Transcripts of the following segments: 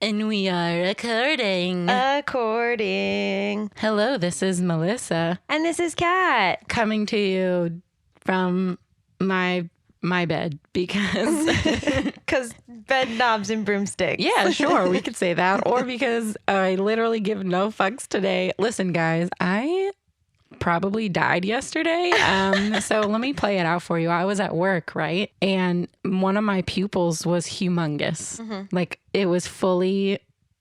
And we are recording. Hello, this is Melissa. And this is Kat. Coming to you from my bed because... Because Bedknobs and Broomsticks. Yeah, sure, we could say that. Or because I literally give no fucks today. Listen, guys, I probably died yesterday. So let me play it out for you. I was at work, right? And one of my pupils was humongous. Mm-hmm. Like it was fully,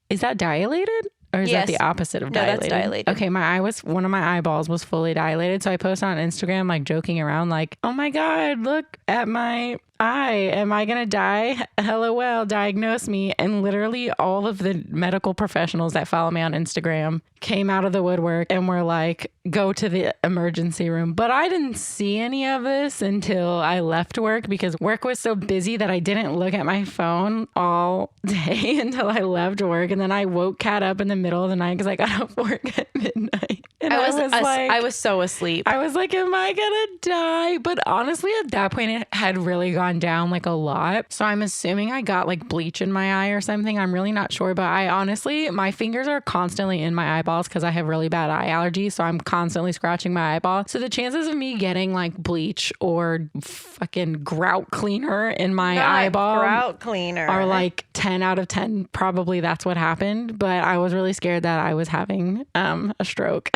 is that dilated? Or is that the opposite of dilated? No, that's dilated. Okay, one of my eyeballs was fully dilated. So I posted on Instagram, like joking around, like, oh my God, look at my eye. Am I going to die? LOL, diagnose me. And literally all of the medical professionals that follow me on Instagram came out of the woodwork and were like, go to the emergency room. But I didn't see any of this until I left work because work was so busy that I didn't look at my phone all day until I left work. And then I woke Kat up in the middle of the night because I got off work at midnight. And I was so asleep. I was like, am I going to die? But honestly, at that point, it had really gone down like a lot. So I'm assuming I got like bleach in my eye or something. I'm really not sure. But I honestly, my fingers are constantly in my eyeballs because I have really bad eye allergies. So I'm constantly scratching my eyeball. So the chances of me getting like bleach or fucking grout cleaner in my eyeball are like 10 out of 10. Probably that's what happened. But I was really scared that I was having a stroke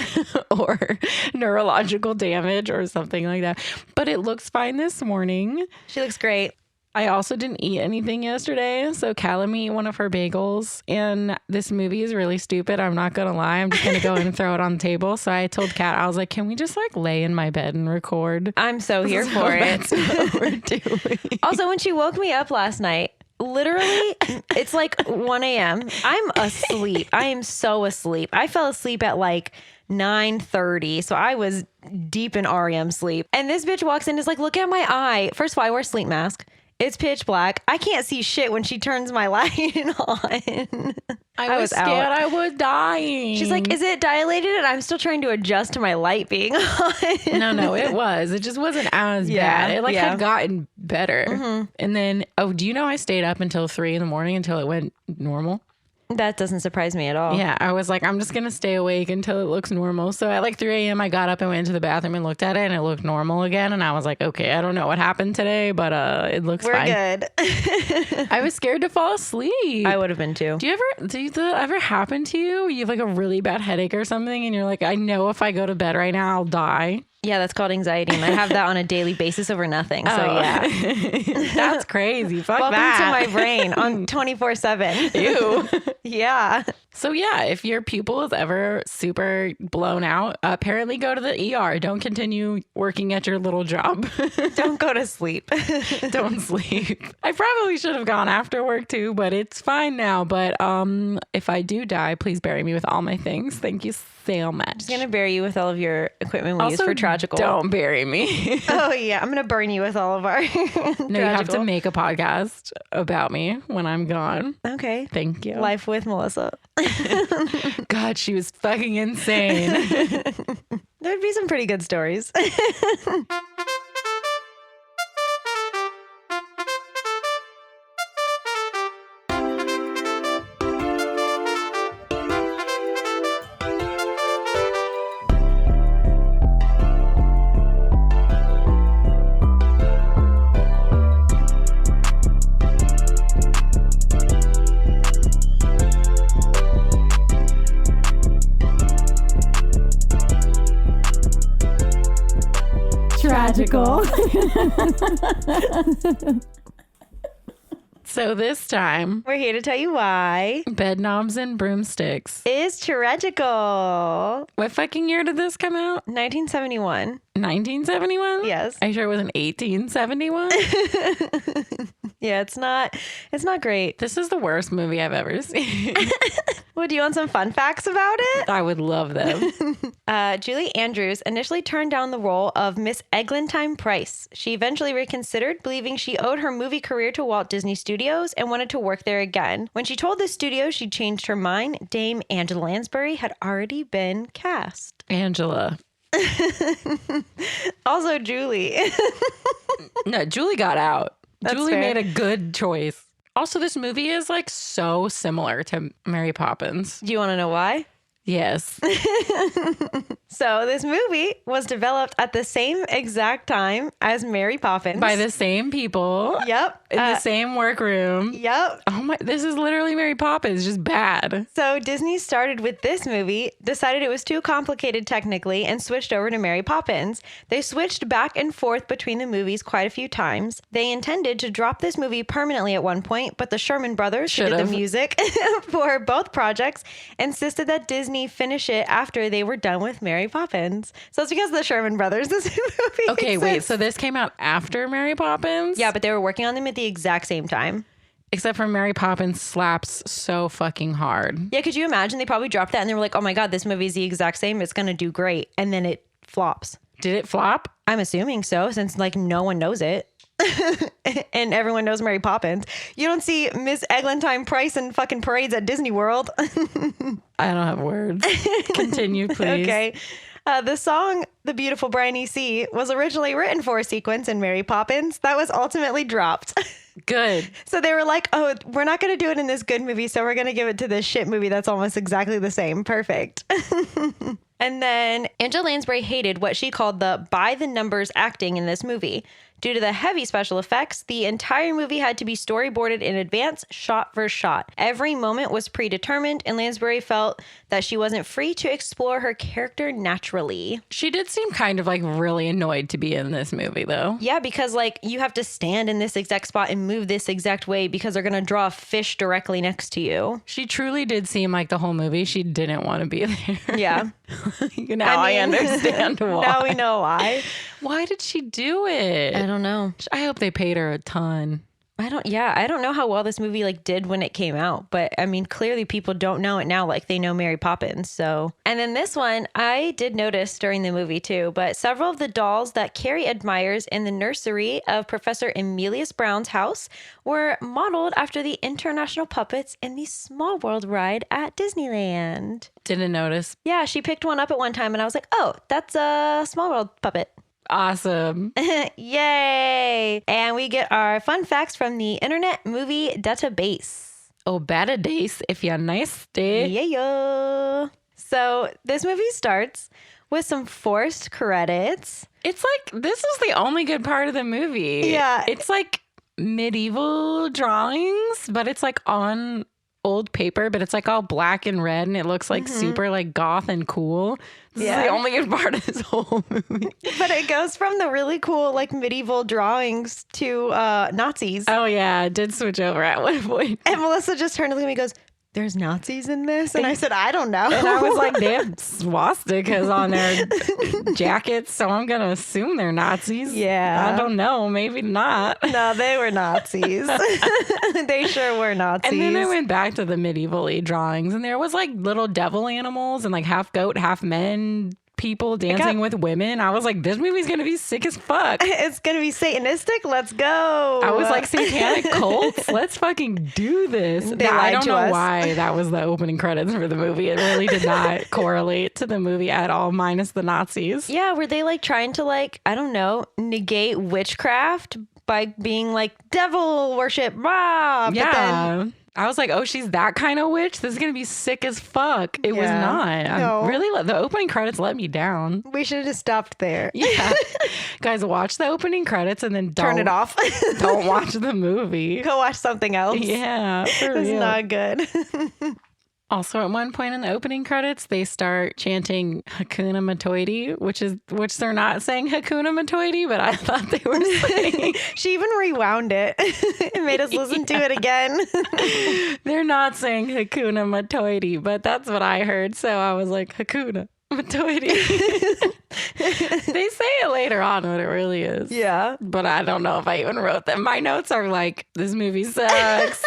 or neurological damage or something like that. But it looks fine this morning. She looks great. I also didn't eat anything yesterday. So Callum ate one of her bagels. And this movie is really stupid. I'm not going to lie. I'm just going to go in and throw it on the table. So I told Kat, I was like, can we just like lay in my bed and record? I'm so here for it. That's what we're doing. Also, when she woke me up last night, literally, it's like 1 a.m. I'm asleep. I am so asleep. I fell asleep at like 9:30. So I was deep in REM sleep. And this bitch walks in and is like, look at my eye. First of all, I wear a sleep mask. It's pitch black. I can't see shit when she turns my light on. I was scared out. I was dying. She's like, is it dilated? And I'm still trying to adjust to my light being on. No, it was. It just wasn't as bad. It had gotten better. Mm-hmm. And then, do you know I stayed up until 3 a.m. until it went normal? That doesn't surprise me at all. Yeah, I was like, I'm just going to stay awake until it looks normal. So at like 3 a.m., I got up and went into the bathroom and looked at it and it looked normal again. And I was like, okay, I don't know what happened today, but it looks fine. We're good. I was scared to fall asleep. I would have been too. Do that ever happen to you? You have like a really bad headache or something and you're like, I know if I go to bed right now, I'll die. Yeah, that's called anxiety. And I have that on a daily basis over nothing. So yeah. That's crazy. Fuck Welcome that. to my brain on 24/7. Ew. Yeah. So yeah, if your pupil is ever super blown out, apparently go to the ER. Don't continue working at your little job. Don't go to sleep. Don't sleep. I probably should have gone after work too, but it's fine now. But if I do die, please bury me with all my things. Thank you so much. I'm just going to bury you with all of your equipment we use for Tragical. Don't bury me. Oh yeah, I'm going to burn you with all of our Tragical. No, you have to make a podcast about me when I'm gone. Okay. Thank you. Life with Melissa. God, she was fucking insane. There'd be some pretty good stories. Tragical. So this time, we're here to tell you why Bedknobs and Broomsticks is Tragical. What fucking year did this come out? 1971. 1971? Yes. Are you sure it wasn't 1871? Yeah, it's not great. This is the worst movie I've ever seen. Well, do you want some fun facts about it? I would love them. Julie Andrews initially turned down the role of Miss Eggplantine Price. She eventually reconsidered, believing she owed her movie career to Walt Disney Studios and wanted to work there again. When she told the studio she changed her mind, Dame Angela Lansbury had already been cast. Angela. Also Julie. No, Julie got out. That's Julie fair. made a good choice. Also, this movie is like so similar to Mary Poppins. Do you want to know why? Yes. So this movie was developed at the same exact time as Mary Poppins. By the same people. Yep. In the same workroom. Yep. Oh my, this is literally Mary Poppins, just bad. So Disney started with this movie, decided it was too complicated technically, and switched over to Mary Poppins. They switched back and forth between the movies quite a few times. They intended to drop this movie permanently at one point, but the Sherman Brothers, who did the music for both projects, insisted that Disney finish it after they were done with Mary Poppins. So it's because of the Sherman Brothers this movie Okay, exists. wait, so this came out after Mary Poppins? Yeah, but they were working on them at the exact same time. Except for Mary Poppins slaps so fucking hard. Yeah, could you imagine? They probably dropped that and they were like, oh my God, this movie is the exact same. It's going to do great. And then it flops. Did it flop? I'm assuming so, since like no one knows it. And everyone knows Mary Poppins. You don't see Miss Eglantine Price in fucking parades at Disney World. I don't have words. Continue, please. Okay. The song, The Beautiful Briny Sea, was originally written for a sequence in Mary Poppins that was ultimately dropped. Good. So they were like, oh, we're not going to do it in this good movie, so we're going to give it to this shit movie that's almost exactly the same. Perfect. And then Angela Lansbury hated what she called the by the numbers acting in this movie. Due to the heavy special effects, the entire movie had to be storyboarded in advance, shot for shot. Every moment was predetermined, and Lansbury felt that she wasn't free to explore her character naturally. She did seem kind of like really annoyed to be in this movie, though. Yeah, because like you have to stand in this exact spot and move this exact way because they're going to draw a fish directly next to you. She truly did seem like the whole movie she didn't want to be there. Yeah. Now I understand why. Now we know why. Why did she do it? I don't know. I hope they paid her a ton. I don't know how well this movie like did when it came out, but I mean, clearly people don't know it now like they know Mary Poppins. So, and then this one I did notice during the movie too, but several of the dolls that Carrie admires in the nursery of Professor Emilius Brown's house were modeled after the international puppets in the Small World ride at Disneyland. Didn't notice. Yeah, she picked one up at one time and I was like, oh, that's a Small World puppet. Awesome. Yay! And we get our fun facts from the Internet Movie Database. Oh, better days if you're nasty. Yeah. So this movie starts with some forced credits. It's like, this is the only good part of the movie. Yeah. It's like medieval drawings, but it's like on old paper, but it's like all black and red and it looks like super like goth and cool. This is the only good part of this whole movie. But it goes from the really cool like medieval drawings to Nazis. Oh yeah, it did switch over at one point. And Melissa just turned to me and goes, there's Nazis in this? And I said, I don't know. And I was like, they have swastikas on their jackets, so I'm going to assume they're Nazis. Yeah. I don't know. Maybe not. No, they were Nazis. They sure were Nazis. And then I went back to the medieval-y drawings, and there was like little devil animals and like half goat, half men people dancing with women. I was like, this movie's going to be sick as fuck. It's going to be satanistic. Let's go. I was like, satanic cults? Let's fucking do this. They I lied don't to know us. why that was the opening credits for the movie. It really did not correlate to the movie at all, minus the Nazis. Yeah, were they like trying to like, I don't know, negate witchcraft by being like devil worship? Rah! But Yeah. then, I was like, oh, she's that kind of witch? This is going to be sick as fuck. It was Yeah. not. No. The opening credits let me down. we should have just stopped there. Yeah. Guys, watch the opening credits and then Turn it off. Don't watch the movie. Go watch something else. Yeah, for It's real. not good. Also, at one point in the opening credits, they start chanting Hakuna Matoyti, which they're not saying Hakuna Matoyti, but I thought they were saying. She even rewound it and made us listen to it again. They're not saying Hakuna Matoyti, but that's what I heard. So I was like, Hakuna Matoyti. They say it later on what it really is. Yeah. But I don't know if I even wrote them. My notes are like, this movie sucks.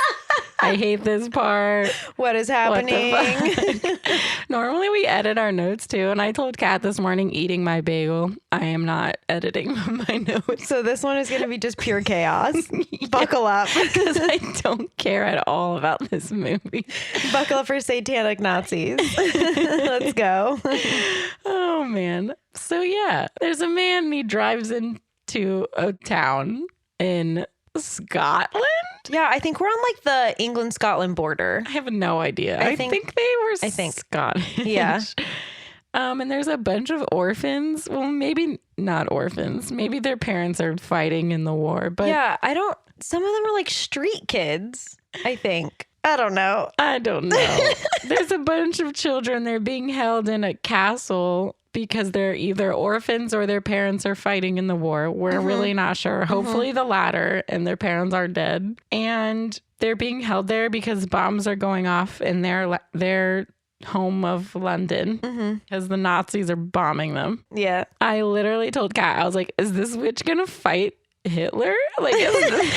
I hate this part. What is What the happening? fuck? Normally we edit our notes too. And I told Kat this morning, eating my bagel, I am not editing my notes. So this one is going to be just pure chaos. Buckle up. Because I don't care at all about this movie. Buckle up for satanic Nazis. Let's go. Oh, man. So, yeah, there's a man and he drives into a town in Scotland. Yeah, I think we're on like the England-Scotland border. I have no idea. I think they were Scottish. Yeah. And there's a bunch of orphans. Well, maybe not orphans. Maybe their parents are fighting in the war. But yeah, some of them are like street kids, I think. I don't know. There's a bunch of children. They're being held in a castle because they're either orphans or their parents are fighting in the war. We're really not sure. Hopefully the latter, and their parents are dead. And they're being held there because bombs are going off in their home of London because the Nazis are bombing them. Yeah. I literally told Kat, I was like, is this witch gonna fight Hitler? Like,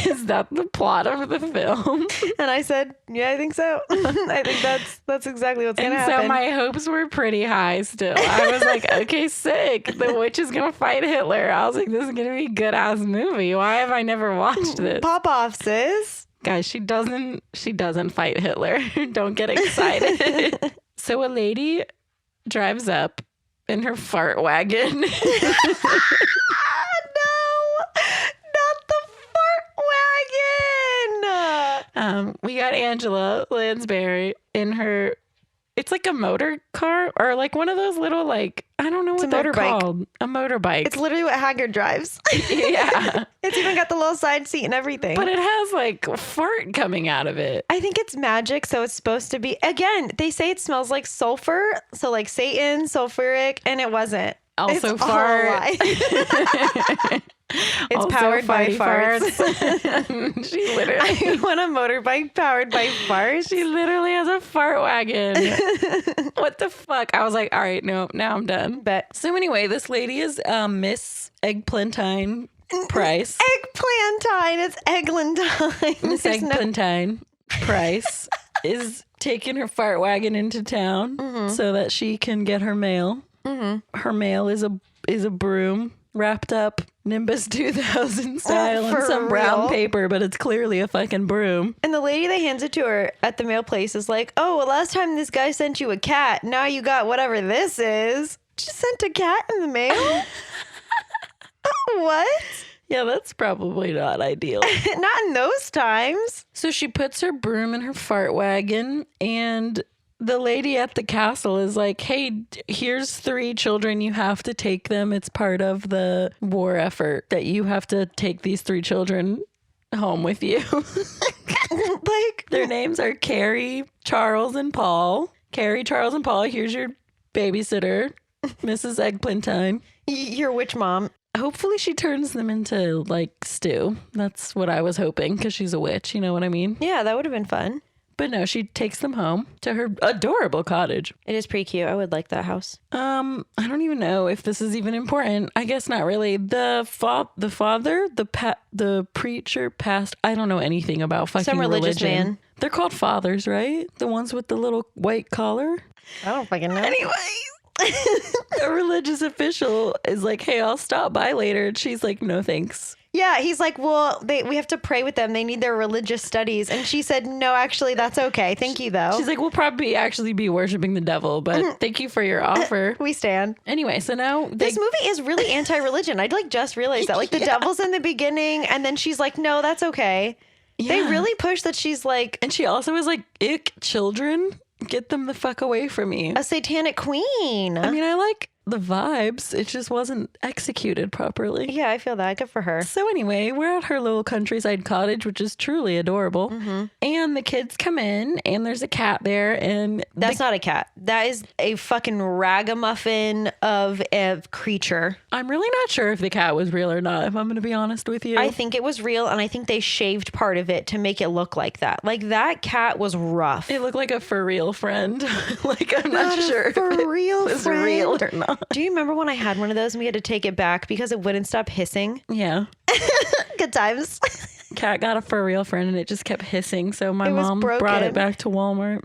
is that the plot of the film? And I said, yeah, I think so. I think that's exactly what's gonna happen. So my hopes were pretty high still. I was like, okay, sick. The witch is gonna fight Hitler. I was like, this is gonna be a good ass movie. Why have I never watched this? Pop off, sis. Guys, she doesn't fight Hitler. Don't get excited. So a lady drives up in her fart wagon. We got Angela Lansbury in her, it's like a motor car or like one of those little, like, I don't know what they're called. A motorbike. It's literally what Haggard drives. Yeah. It's even got the little side seat and everything. But it has like fart coming out of it. I think it's magic. So it's supposed to be, again, they say it smells like sulfur. So like Satan, sulfuric, and it wasn't. Also fart. It's also powered by farts. She literally I want a motorbike powered by farts. She literally has a fart wagon. What the fuck? I was like, all right, no, now I'm done. Bet. So anyway, this lady is Miss Eggplantine Price. Eggplantine. It's Eggplantine. Miss Eggplantine Price is taking her fart wagon into town so that she can get her mail. Her mail is a broom wrapped up Nimbus 2000 style in some brown paper, but it's clearly a fucking broom. And the lady that hands it to her at the mail place is like, oh, well, last time this guy sent you a cat. Now you got whatever this is. She sent a cat in the mail? What? Yeah, that's probably not ideal. Not in those times. So she puts her broom in her fart wagon, and the lady at the castle is like, hey, here's 3 children. You have to take them. It's part of the war effort that you have to take these 3 children home with you. Like, their names are Carrie, Charles, and Paul. Carrie, Charles, and Paul. Here's your babysitter, Mrs. Eggplantine. Your witch mom. Hopefully she turns them into, like, stew. That's what I was hoping, because she's a witch. You know what I mean? Yeah, that would have been fun. But no, she takes them home to her adorable cottage. It is pretty cute. I would like that house. I don't even know if this is even important. I guess not really. The father, the preacher passed. I don't know anything about fucking some religious religion. man. They're called fathers, right? The ones with the little white collar. I don't fucking know. Anyways, a religious official is like, hey, I'll stop by later. And she's like, no, thanks. Yeah, he's like, well, we have to pray with them. They need their religious studies. And she said, no, actually, that's okay. Thank you, though. She's like, we'll probably actually be worshiping the devil, but thank you for your offer. We stand. Anyway, so now this movie is really anti-religion. I'd like just realized that. Like the devil's in the beginning, and then she's like, no, that's okay. Yeah. They really push that she's like... And she also is like, ick, children, get them the fuck away from me. A satanic queen. I mean, I like the vibes. It just wasn't executed properly. Yeah, I feel that. Good for her. So anyway, we're at her little countryside cottage, which is truly adorable. And the kids come in, and there's a cat there, and that's not a cat. That is a fucking ragamuffin of a creature. I'm really not sure if the cat was real or not, if I'm going to be honest with you. I think it was real, and I think they shaved part of it to make it look like that. Like, that cat was rough. It looked like a for real friend. Like, I'm not sure if for real it was friend. real or not. Do you remember when I had one of those and we had to take it back because it wouldn't stop hissing? Yeah. Good times. Cat got a for real friend and it just kept hissing. So my mom brought it back to Walmart.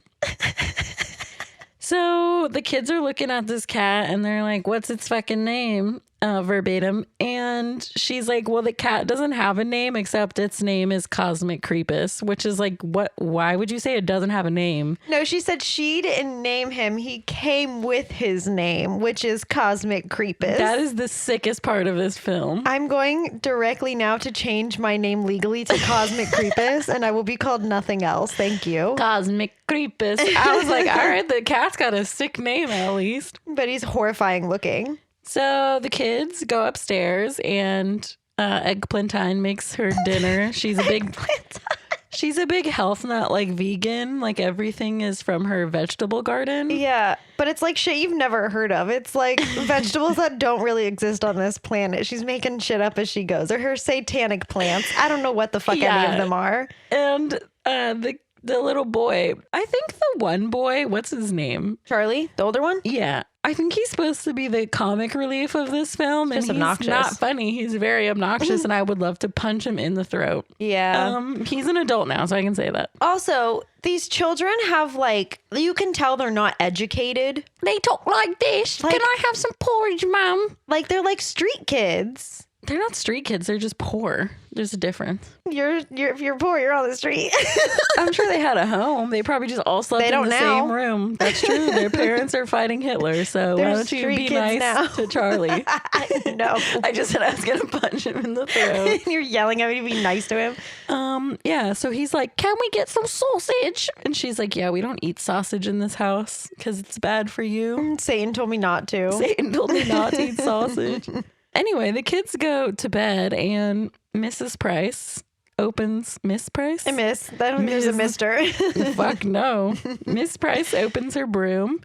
So the kids are looking at this cat and they're like, what's its fucking name? verbatim. And she's like, well, the cat doesn't have a name except its name is Cosmic Creepus, which is like, what? Why would you say it doesn't have a name? No, she said she didn't name him. He came with his name, which is Cosmic Creepus. That is the sickest part of this film. I'm going directly now to change my name legally to Cosmic Creepus, and I will be called nothing else. Thank you. Cosmic Creepus. I was like, all right, the cat's got a sick name at least. But he's horrifying looking. So the kids go upstairs and Eggplantine makes her dinner. She's a big health nut, like vegan. Like everything is from her vegetable garden. Yeah, but it's like shit you've never heard of. It's like vegetables that don't really exist on this planet. She's making shit up as she goes. They're her satanic plants. I don't know what the fuck any of them are. And the little boy, I think the one boy, what's his name? Charlie, the older one? Yeah. I think he's supposed to be the comic relief of this film. Just and obnoxious. He's not funny. He's very obnoxious and I would love to punch him in the throat. Yeah. He's an adult now, so I can say that. Also, these children have like, you can tell they're not educated. They talk like this. Like- Can I have some porridge, Mom? Like they're like street kids. They're not street kids. They're just poor. There's a difference. If you're poor, you're on the street. I'm sure they had a home. They probably just all slept They in don't the now. same room. That's true. Their parents are fighting Hitler. So They're why don't you street be kids nice now. to Charlie? No. I just said I was going to punch him in the throat. You're yelling at me to be nice to him. Yeah. So he's like, can we get some sausage? And she's like, yeah, we don't eat sausage in this house because it's bad for you. Satan told me not to. Satan told me not to eat sausage. Anyway, the kids go to bed and Mrs. Price opens Miss Price? I miss. I don't think there's a mister. Fuck no. Miss Price opens her broom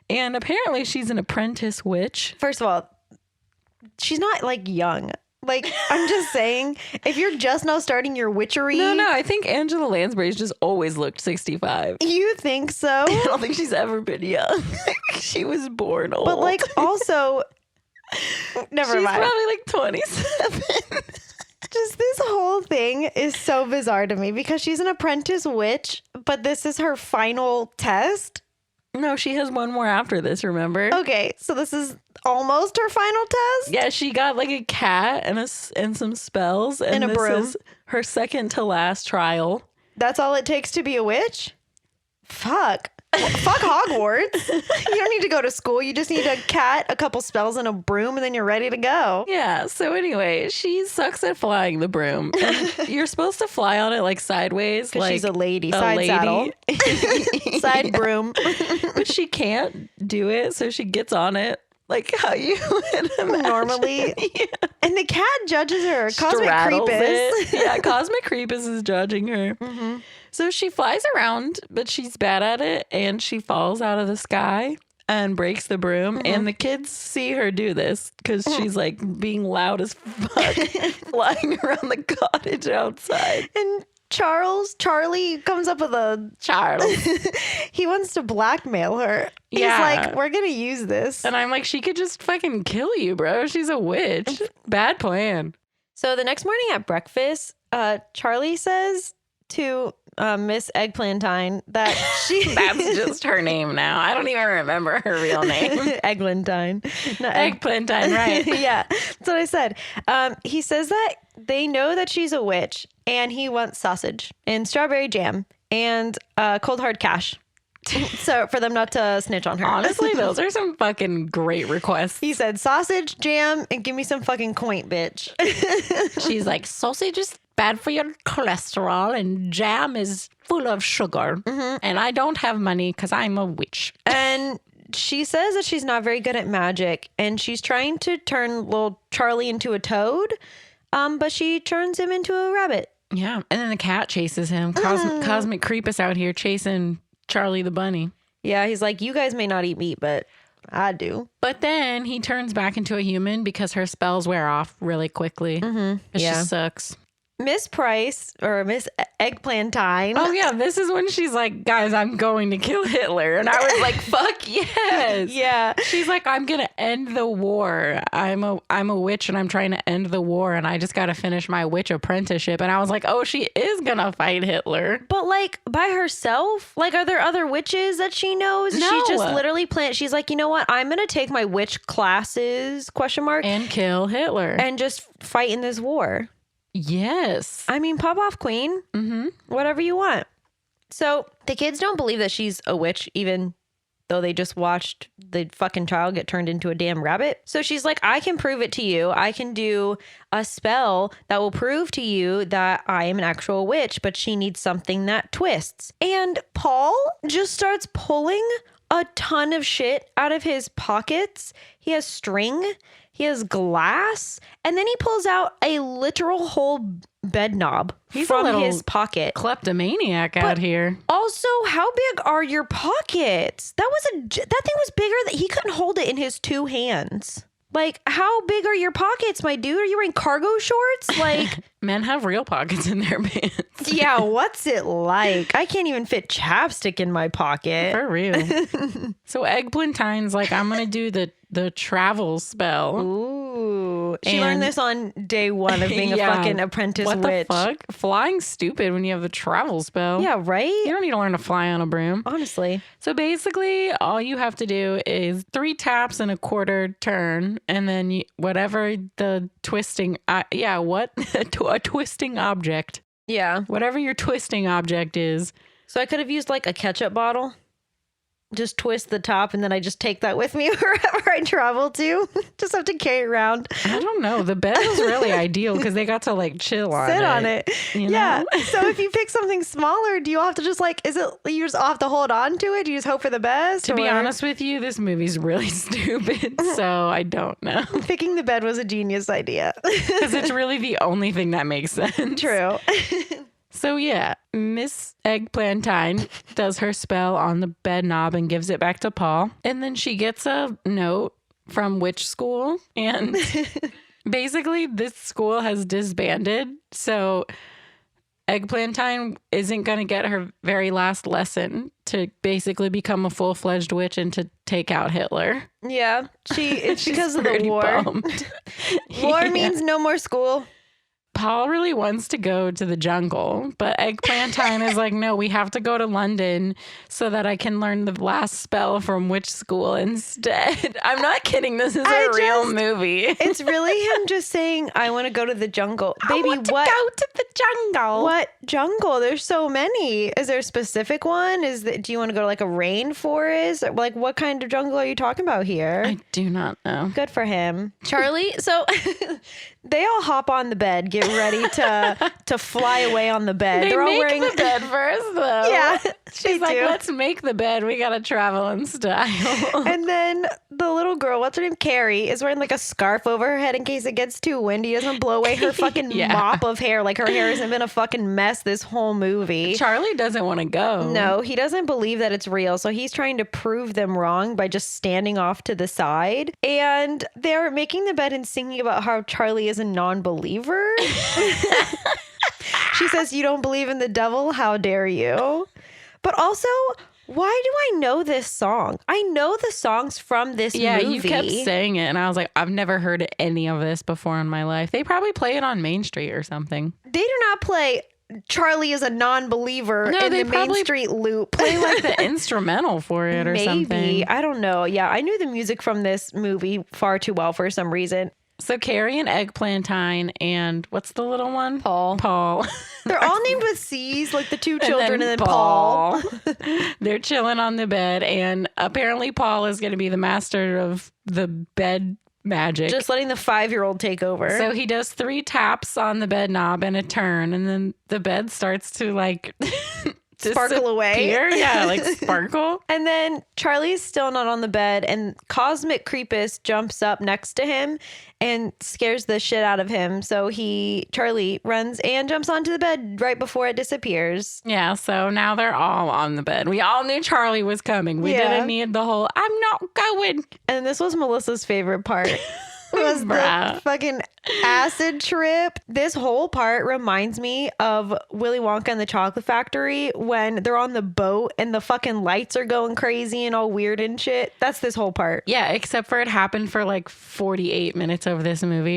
and apparently she's an apprentice witch. First of all, she's not like young. Like, I'm just saying, if you're just now starting your witchery. No, I think Angela Lansbury's just always looked 65. You think so? I don't think she's ever been young. She was born old. But like also, never she's mind. probably like 27. Just this whole thing is so bizarre to me because she's an apprentice witch, but this is her final test. No, she has one more after this, remember? Okay, so this is almost her final test? Yeah, she got like a cat and some spells. And a this broom. is her second to last trial. That's all it takes to be a witch? Fuck. Fuck Hogwarts. You don't need to go to school. You just need a cat, a couple spells, and a broom, and then you're ready to go. Yeah, so anyway, she sucks at flying the broom. And you're supposed to fly on it like sideways. Because Like she's a lady. a Side lady. saddle. Side broom. But she can't do it, so she gets on it like how you would imagine. Normally. Yeah. And the cat judges her. Cosmic Straddles Creepus. it. Yeah, Cosmic Creepus is judging her. Mm-hmm. So she flies around, but she's bad at it, and she falls out of the sky and breaks the broom. Mm-hmm. And the kids see her do this because she's like being loud as fuck, flying around the cottage outside. And Charlie comes up with Charles. he wants to blackmail her. Yeah. He's like, we're going to use this. And I'm like, she could just fucking kill you, bro. She's a witch. Bad plan. So the next morning at breakfast, Charlie says to Miss Eggplantine that she... That's just her name now. I don't even remember her real name. Eggplantine. Not Eggplantine, right. Yeah, that's what I said. He says that they know that she's a witch and he wants sausage and strawberry jam and cold hard cash. So for them not to snitch on her. Honestly, those are some fucking great requests. He said sausage, jam, and give me some fucking quaint, bitch. She's like, sausage is bad for your cholesterol and jam is full of sugar. And I don't have money because I'm a witch. And she says that she's not very good at magic and she's trying to turn little Charlie into a toad, but she turns him into a rabbit. Yeah. And then the cat chases him. Cosmic Creepus out here chasing Charlie the bunny. Yeah, he's like, you guys may not eat meat, but I do. But then he turns back into a human because her spells wear off really quickky. Yeah. She sucks. Miss Price or Miss Eggplantine. Oh yeah, this is when she's like, guys, I'm going to kill Hitler. And I was like, fuck yes. Yeah. She's like, I'm gonna end the war. I'm a witch and I'm trying to end the war and I just gotta finish my witch apprenticeship. And I was like, oh, she is gonna fight Hitler. But like by herself? Like, are there other witches that she knows? No. She just literally planned. She's like, you know what? I'm gonna take my witch classes ? And kill Hitler. And just fight in this war. Yes. I mean, pop off, queen. Mm-hmm. Whatever you want. So the kids don't believe that she's a witch, even though they just watched the fucking child get turned into a damn rabbit. So she's like, I can prove it to you. I can do a spell that will prove to you that I am an actual witch, but she needs something that twists. And Paul just starts pulling a ton of shit out of his pockets. He has string. He has glass, and then he pulls out a literal whole bed knob from his pocket. Kleptomaniac out here. Also, how big are your pockets? That thing was bigger that he couldn't hold it in his two hands. Like, how big are your pockets, my dude? Are you wearing cargo shorts? Like, men have real pockets in their pants. Yeah, what's it like? I can't even fit chapstick in my pocket. For real. So Eggplantine's like, I'm gonna do the travel spell. Ooh. She learned this on day one of being a fucking apprentice what witch. What the fuck? Flying's stupid when you have the travel spell. Yeah, right? You don't need to learn to fly on a broom. Honestly. So basically, all you have to do is 3 taps and a quarter turn, and then whatever the twisting, a twisting object. Yeah. Whatever your twisting object is. So I could have used like a ketchup bottle. Just twist the top and then I just take that with me wherever I travel to. Just have to carry it around. I don't know. The bed was really ideal because they got to like chill on it. Sit on it. You Yeah. know? So if you pick something smaller, do you have to just like, you just have to hold on to it? Do you just hope for the best? To be honest with you, this movie's really stupid. So I don't know. Picking the bed was a genius idea. Because it's really the only thing that makes sense. True. So yeah, Miss Eggplantine does her spell on the bed knob and gives it back to Paul. And then she gets a note from witch school. And basically this school has disbanded. So Eggplantine isn't going to get her very last lesson to basically become a full-fledged witch and to take out Hitler. Yeah. It's because of the pretty war. bummed. War means no more school. Paul really wants to go to the jungle, but Eggplantine is like, no, we have to go to London so that I can learn the last spell from witch school instead. I'm not kidding. This is a real movie. It's really him just saying, I want to go to the jungle. Baby, go to the jungle. What jungle? There's so many. Is there a specific one? Do you want to go to like a rainforest? Or like, what kind of jungle are you talking about here? I do not know. Good for him. Charlie, so they all hop on the bed, get ready to fly away on the bed. They're all make wearing the bed first, though. Yeah, she's like, let's make the bed. We gotta travel in style. And then the little girl, what's her name, Carrie, is wearing like a scarf over her head in case it gets too windy. Doesn't blow away her fucking mop of hair. Like her hair hasn't been a fucking mess this whole movie. Charlie doesn't want to go. No, he doesn't believe that it's real. So he's trying to prove them wrong by just standing off to the side. And they're making the bed and singing about how Charlie is a non-believer. She says, you don't believe in the devil? How dare you? But also, why do I know this song? I know the songs from this movie. Yeah, you kept saying it. And I was like, I've never heard any of this before in my life. They probably play it on Main Street or something. They do not play Charlie is a non-believer in the Main Street loop. Play like the instrumental for it or something. Maybe. I don't know. Yeah, I knew the music from this movie far too well for some reason. So Carrie and Eggplantine and what's the little one? Paul. They're all named with C's, like the two children and then Paul. They're chilling on the bed, and apparently Paul is going to be the master of the bed magic. Just letting the 5-year-old take over. So he does 3 taps on the bed knob and a turn, and then the bed starts to like sparkle away. Yeah, like sparkle. And then Charlie's still not on the bed, and Cosmic Creepus jumps up next to him and scares the shit out of him. So Charlie runs and jumps onto the bed right before it disappears. Yeah, so now they're all on the bed. We all knew Charlie was coming. We didn't need the whole, I'm not going. And this was Melissa's favorite part. was the Bruh. fucking acid trip. This whole part reminds me of Willy Wonka and the Chocolate Factory when they're on the boat and the fucking lights are going crazy and all weird and shit. That's this whole part. Yeah, except for it happened for like 48 minutes of this movie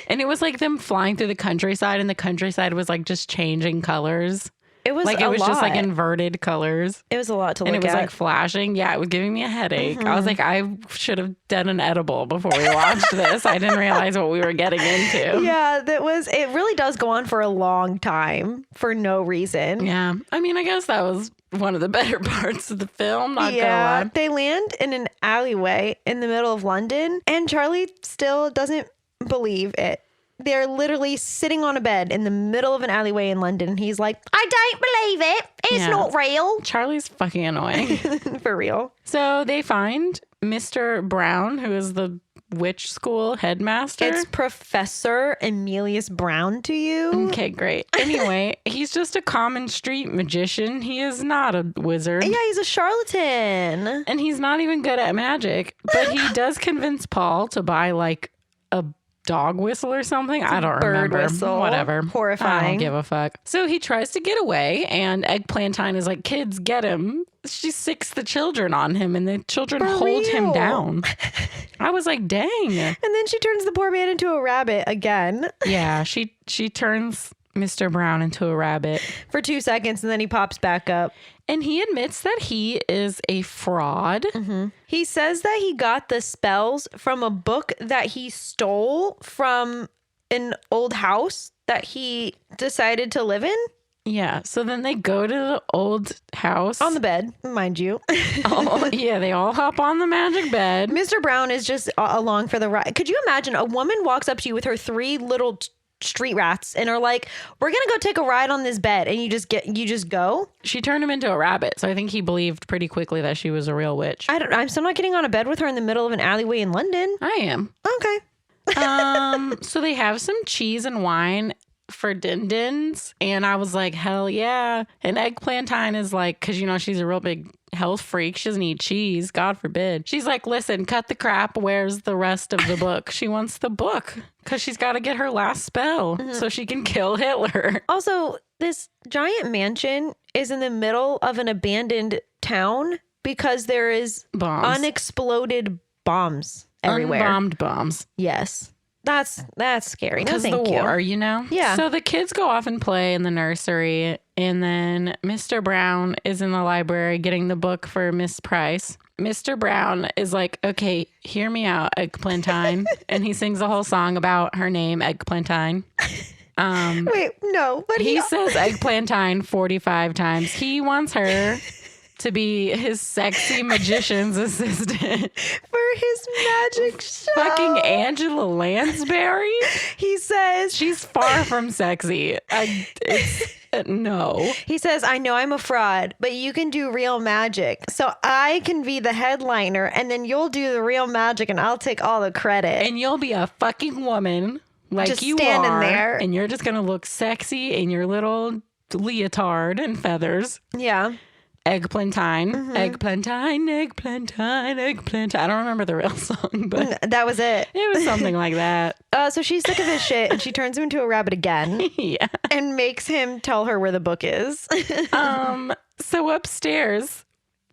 and it was like them flying through the countryside, and the countryside was like just changing colors. It was like a it was lot. just like inverted colors. It was a lot to look And it was at. like flashing. Yeah, it was giving me a headache. I was like, I should have done an edible before we watched this. I didn't realize what we were getting into. Yeah, it really does go on for a long time for no reason. Yeah. I mean, I guess that was one of the better parts of the film. Not gonna lie. They land in an alleyway in the middle of London, and Charlie still doesn't believe it. They're literally sitting on a bed in the middle of an alleyway in London. He's like, I don't believe it. It's Yeah. not real. Charlie's fucking annoying. For real. So they find Mr. Brown, who is the witch school headmaster. It's Professor Emilius Brown to you. Okay, great. Anyway, he's just a common street magician. He is not a wizard. Yeah, he's a charlatan. And he's not even good at magic. But he does convince Paul to buy like a dog whistle or something. I don't bird remember. whistle. Whatever. Horrifying. I don't give a fuck. So he tries to get away, and Eggplantine is like, kids, get him. She sicks the children on him, and the children hold him real. down. I was like, dang. And then she turns the poor man into a rabbit again Yeah, she turns Mr. Brown into a rabbit. for 2 seconds, and then he pops back up. And he admits that he is a fraud. He says that he got the spells from a book that he stole from an old house that he decided to live in. Yeah. So then they go to the old house. On the bed, mind you. Yeah, they all hop on the magic bed. Mr. Brown is just along for the ride. Could you imagine a woman walks up to you with her 3 little street rats and are like, we're gonna go take a ride on this bed, and you just go? She turned him into a rabbit, so I think he believed pretty quickly that she was a real witch. I'm still not getting on a bed with her in the middle of an alleyway in London. I am. Okay. So they have some cheese and wine for din-dins, and I was like, hell yeah. And Eggplantine is like, because she's a real big health freak, she doesn't eat cheese, God forbid. She's like, listen, cut the crap, where's the rest of the book? She wants the book because she's got to get her last spell so she can kill Hitler. Also, this giant mansion is in the middle of an abandoned town because there is Bombs. unexploded bombs everywhere. Unbombed bombs. Yes. That's scary. No, Because thank the you. war, Yeah. So the kids go off and play in the nursery, and then Mr. Brown is in the library getting the book for Miss Price. Mr. Brown is like, okay, hear me out, Eggplantine. And he sings a whole song about her name, Eggplantine. Wait, no, but He says Eggplantine 45 times. He wants her to be his sexy magician's assistant. for his magic show. Fucking Angela Lansbury? He says, She's far from sexy. No. he says, I know I'm a fraud, but you can do real magic. So I can be the headliner, and then you'll do the real magic, and I'll take all the credit. And you'll be a fucking woman like Just you standing are. there. And you're just going to look sexy in your little leotard and feathers. Yeah. Eggplantine. Mm-hmm. Eggplantine. I don't remember the real song, but That was it. it was something like that. So she's sick of his shit, and she turns him into a rabbit again Yeah. and makes him tell her where the book is. So upstairs,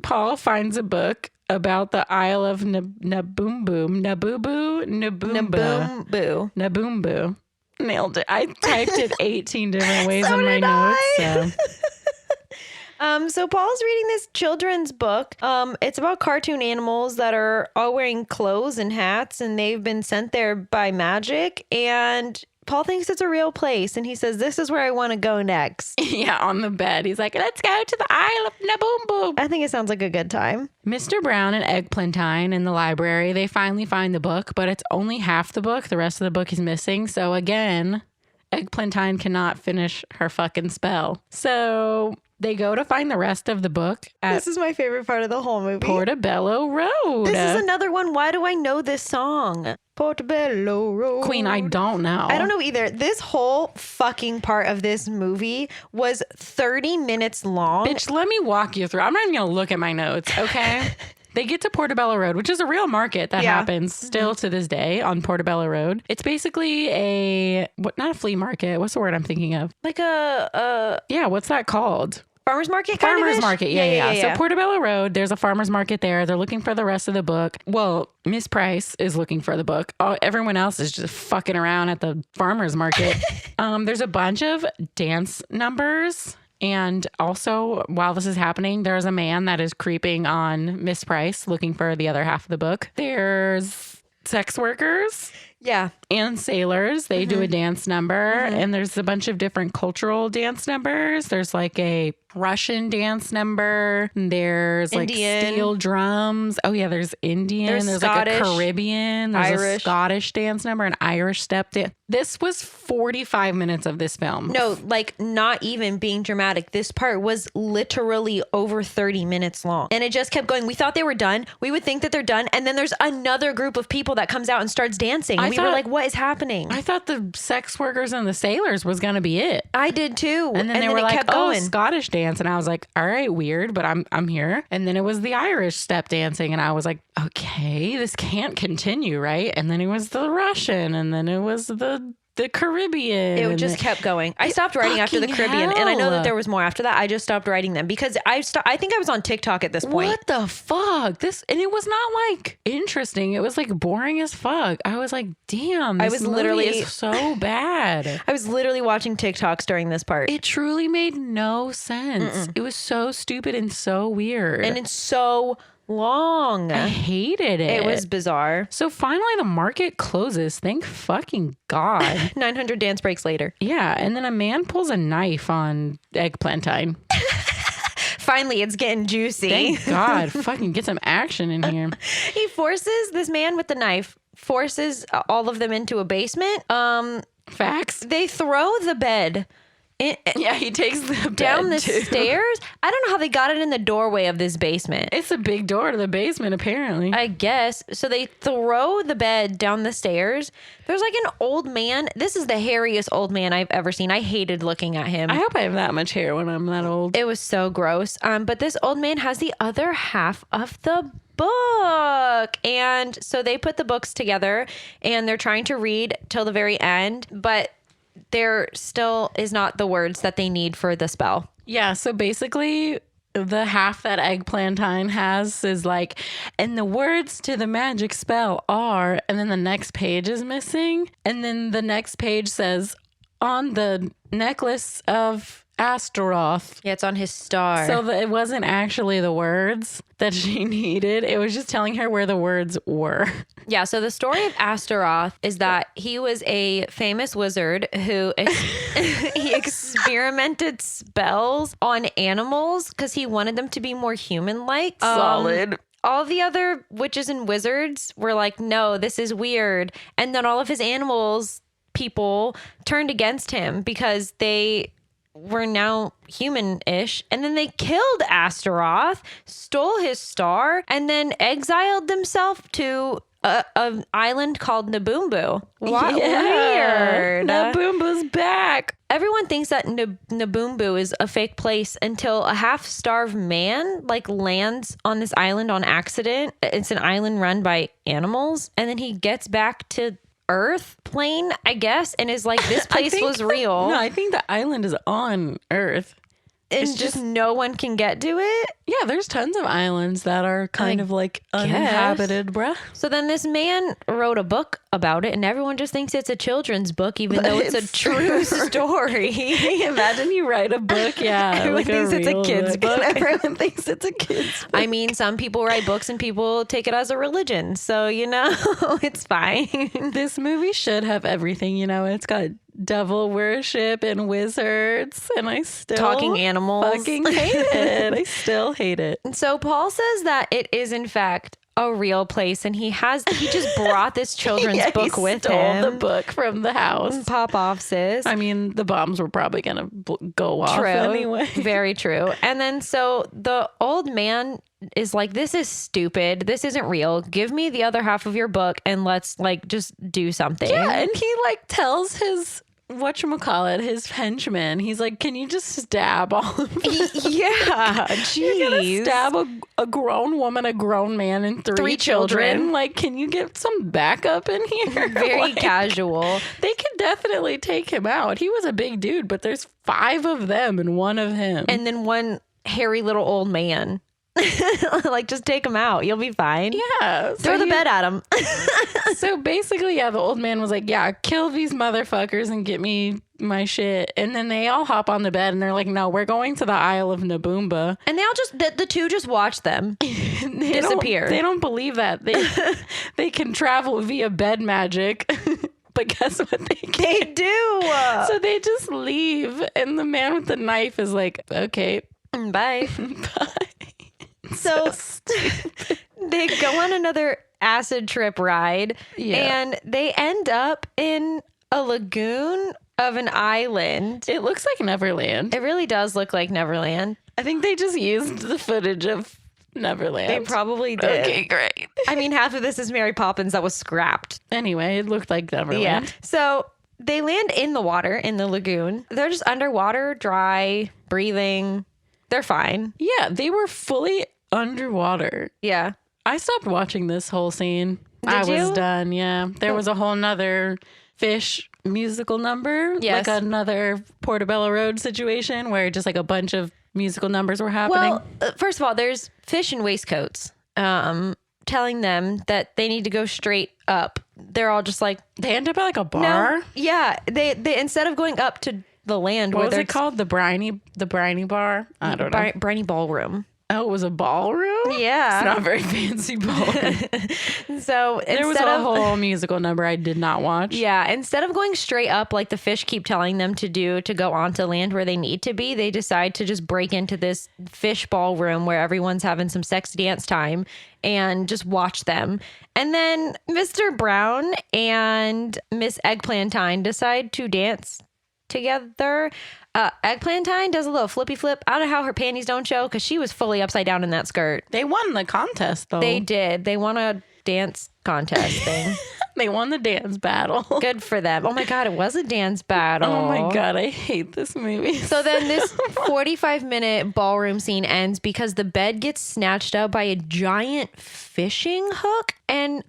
Paul finds a book about the Isle of Naboomboom. Boom, boo. Naboombo. Nailed it. I typed it 18 different ways So in my did notes. I. So. So Paul's reading this children's book. It's about cartoon animals that are all wearing clothes and hats, and they've been sent there by magic. And Paul thinks it's a real place, and he says, "This is where I want to go next." Yeah, on the bed. He's like, let's go to the Isle of Naboomboom. I think it sounds like a good time. Mr. Brown and Eggplantine in the library, they finally find the book, but it's only half the book. The rest of the book is missing. So again, Eggplantine cannot finish her fucking spell. So they go to find the rest of the book at This is my favorite part of the whole movie. Portobello Road. This is another one. Why do I know this song? Portobello Road. Queen, I don't know. I don't know either. This whole fucking part of this movie was 30 minutes long. Bitch, let me walk you through. I'm not even going to look at my notes, okay? They get to Portobello Road, which is a real market that Yeah. happens still to this day on Portobello Road. It's basically not a flea market. What's the word I'm thinking of? Like a Yeah, what's that called? farmer's market kind Farmer's of market. Yeah. So Portobello Road, there's a farmer's market there. They're looking for the rest of the book. Well, Miss Price is looking for the book. Everyone else is just fucking around at the farmer's market. There's a bunch of dance numbers. And also, while this is happening, there's a man that is creeping on Miss Price looking for the other half of the book. There's sex workers. Yeah. And sailors. They do a dance number. And there's a bunch of different cultural dance numbers. There's like a Russian dance number. There's Indian. like steel drums. Oh yeah, there's Indian. There's Scottish, like a Caribbean. There's a Irish. Scottish dance number, an Irish step dance. This was 45 minutes of this film. No, like not even being dramatic. This part was literally over 30 minutes long. And it just kept going. We thought they were done. We would think that they're done. And then there's another group of people that comes out and starts dancing. And we were like, what is happening? I thought the sex workers and the sailors was going to be it. I did too. And then they were it like, kept oh, going. Scottish dance. And I was like, all right, weird, but I'm here. And then it was the Irish step dancing. And I was like, okay, this can't continue, right? And then it was the Russian. And then it was the Caribbean. It just kept going. I stopped writing after the Fucking Caribbean, and I know hell. that there was more after that. I just stopped writing them because I think I was on TikTok at this point. What the fuck? And it was not like interesting. It was like boring as fuck. I was like, damn, this was movie literally- is so bad. I was literally watching TikToks during this part. It truly made no sense. It was so stupid and so weird. And it's so long. I hated it. It was bizarre. So finally the market closes. Thank fucking God. 900 dance breaks later. Yeah. And then a man pulls a knife on Eggplantine. Finally, it's getting juicy. Thank God. Fucking get some action in here. He forces this man with the knife, forces all of them into a basement. Facts. They throw the bed Yeah, he takes the down bed the too. stairs. I don't know how they got it in the doorway of this basement. It's a big door to the basement, apparently. I guess. So they throw the bed down the stairs. There's like an old man. This is the hairiest old man I've ever seen. I hated looking at him. I hope I have that much hair when I'm that old. It was so gross. But this old man has the other half of the book. And so they put the books together and they're trying to read till the very end, but there still is not the words that they need for the spell. Yeah, so basically the half that Eggplantine has is like, and the words to the magic spell are, and then the next page is missing. And then the next page says, on the necklace of Astaroth. Yeah, it's on his star. So it wasn't actually the words that she needed. It was just telling her where the words were. Yeah, so the story of Astaroth is that he was a famous wizard who he experimented spells on animals because he wanted them to be more human-like. Solid. All the other witches and wizards were like, no, this is weird. And then all of his people turned against him because they were now human-ish, and then they killed Astaroth, stole his star, and then exiled themselves to an island called Naboombu. What? Weird. Naboombu's back. Everyone thinks that Naboombu is a fake place until a half-starved man lands on this island on accident. It's an island run by animals, and then he gets back to Earth plane, I guess, and is like, this place was real. No, I think the island is on Earth. And It's just just- no one can get to it. Yeah, there's tons of islands that are kind I of like uninhabited, bruh. So then this man wrote a book about it, and everyone just thinks it's a children's book, even though it's a It's true story. Imagine you write a book, yeah. Everyone thinks it's a real kid's book. and everyone thinks it's a kid's book. I mean, some people write books and people take it as a religion. So, it's fine. This movie should have everything, it's got devil worship and wizards, and I still Talking animals. fucking hate it. I still hate it. So Paul says that it is, in fact, a real place, and he just brought this children's Yeah, book he with stole him. the book from the house. Pop off, sis. I mean, the bombs were probably gonna go off True. anyway. Very true. And then so the old man is like, this is stupid. This isn't real. Give me the other half of your book and let's just do something. Yeah, and he tells his whatchamacallit, his henchman, he's like, can you just stab all of them? Yeah, You're gonna jeez. stab a grown woman, a grown man, and three children. Like, can you get some backup in here? Very Like, casual. They could definitely take him out. He was a big dude, but there's 5 of them and 1 of him. And then one hairy little old man. Like, just take him out. You'll be fine. yeah. Throw the bed at him. So basically, yeah, the old man was like, yeah, kill these motherfuckers and get me my shit. And then they all hop on the bed and they're like, no, we're going to the Isle of Naboomba. And they all just, the two just watch them disappear. They don't believe that. They can travel via bed magic. But guess what they can? They do. So they just leave. And the man with the knife is like, okay, Bye. bye. So they go on another acid trip ride, and they end up in a lagoon of an island. It looks like Neverland. It really does look like Neverland. I think they just used the footage of Neverland. They probably did. Okay, great. I mean, half of this is Mary Poppins that was scrapped. Anyway, it looked like Neverland. Yeah. So they land in the water, in the lagoon. They're just underwater, dry, breathing. They're fine. Yeah, they were fully underwater. Yeah. I stopped watching this whole scene. I was you? done, yeah. There was a whole nother fish musical number. Yes. Like another Portobello Road situation where just like a bunch of musical numbers were happening. Well, first of all, there's fish in waistcoats telling them that they need to go straight up. They're all just like, they end up at like a bar. no. Yeah. They instead of going up to the land What where was there's it called? The Briny Bar? I don't know. Briny Ballroom. Oh, it was a ballroom? Yeah. It's not a very fancy ballroom. So There was instead a of whole musical number I did not watch. yeah, instead of going straight up like the fish keep telling them to do to go onto land where they need to be, they decide to just break into this fish ballroom where everyone's having some sexy dance time and just watch them. And then Mr. Brown and Miss Eggplantine decide to dance together. Eggplantine does a little flippy flip. I don't know how her panties don't show because she was fully upside down in that skirt. They won the contest, though. They did. They won a dance contest thing. They won the dance battle. Good for them. Oh my God, it was a dance battle. Oh my God, I hate this movie. So then this 45-minute ballroom scene ends because the bed gets snatched up by a giant fishing hook and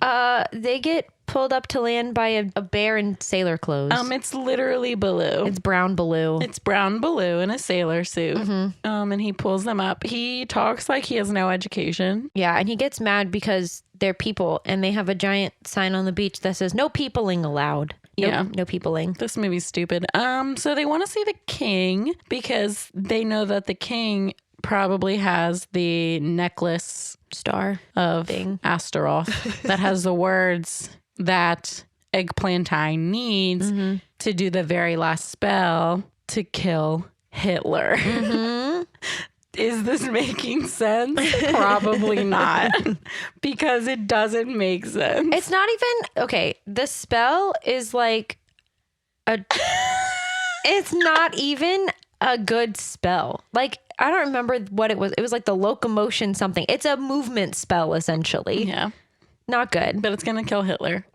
they get pulled up to land by a bear in sailor clothes. It's literally Baloo. It's brown Baloo. It's brown Baloo in a sailor suit. And he pulls them up. He talks like he has no education. Yeah, and he gets mad because they're people and they have a giant sign on the beach that says no peopling allowed. Yeah. No peopling. This movie's stupid. So they want to see the king because they know that the king probably has the necklace Star of thing. Astaroth that has the words that Eggplantine needs to do the very last spell to kill Hitler. Is this making sense? Probably not. Because it doesn't make sense. It's not even okay. The spell is like it's not even a good spell. Like I don't remember what it was. It was like the locomotion something. It's a movement spell essentially. Yeah. Not good. But it's going to kill Hitler.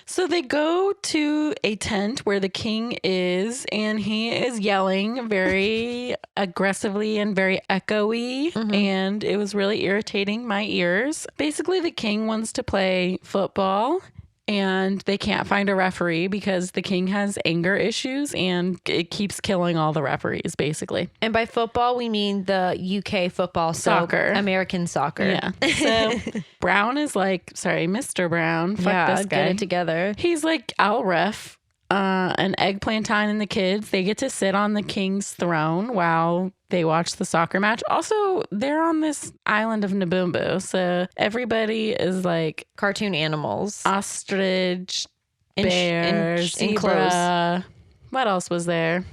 So they go to a tent where the king is, and he is yelling very aggressively and very echoey, and it was really irritating my ears. Basically, the king wants to play football, and they can't find a referee because the king has anger issues, and it keeps killing all the referees, basically. And by football, we mean the UK football, so Soccer. American soccer. Yeah. So Brown is like, sorry, Mr. Brown. Fuck this guy. Get it together. He's like, I'll ref. An Eggplantine and the kids, they get to sit on the king's throne while they watch the soccer match. Also, they're on this island of Naboombu, so everybody is like Cartoon animals. ostrich, bear, in zebra. What else was there?